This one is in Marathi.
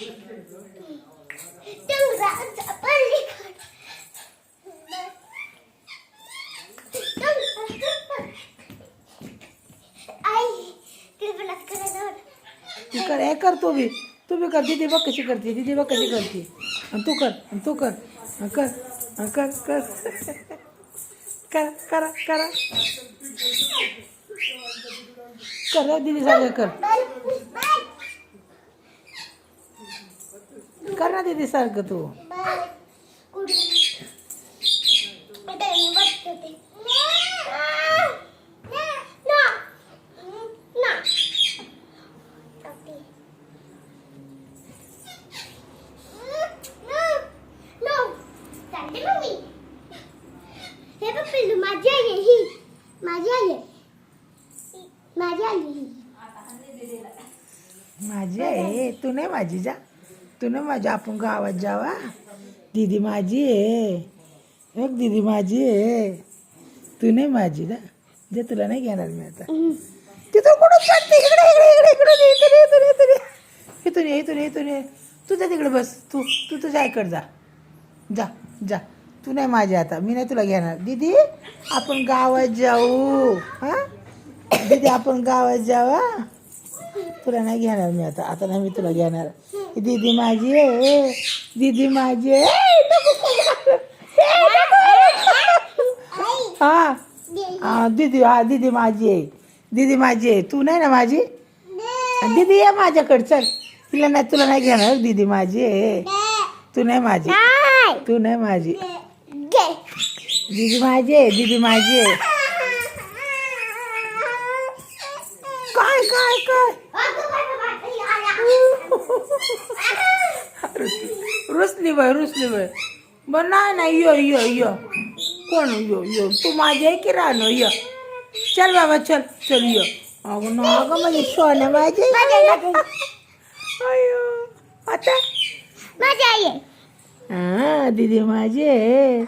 तू कर, हे कर तू भी कर. दीदी बघ कशी करते, दीदी बघ कशी करते. आणि तू कर, तू कर, कर कर कर कर करा करा कर दीदी सारखं कर. कर ना दीदी सारखं तू. माझी आहे, तू नाही माझी. जा तू नाही माझी. आपण गावात जावा. दीदी माझी आहे, बघ दीदी माझी आहे. तू नाही माझी ना. जे तुला नाही घेणार मी आता. तिथून कुठून चालते? इकडे इकडे इकडे इथून ये इथून ये इथून ये. तू जा तिकडे बस. तू तू तुझ्या आईकडे जा. जा जा. तू नाही माझी आता. मी नाही तुला घेणार. दीदी आपण गावात जाऊ. हां दीदी आपण गावात जावा. तुला नाही घेणार मी आता. आता नाही मी तुला घेणार. दीदी माझी आहे, दीदी माझी आहे. हा हा दीदी, हा दीदी माझी आहे, दीदी माझी आहे. तू नाही ना माझी. दीदी ये माझ्याकडे चल. तिला नाही, तुला नाही घेणार. दीदी माझी आहे, तू नाही माझी. तू नाही माझी. दीदी माझी आहे, दीदी माझी आहे. काय काय काय रुसली बाय, रुसली बाय. बर नाही नाही. यो यो यो. कोण यो यो? तू माझी आहे की रानो? यो चल बाबा, चल चल यो. अगं ना गं म्हणजे सोन्या माझी. अयो आता माझी आई आहे. हा दीदी माझी आहे.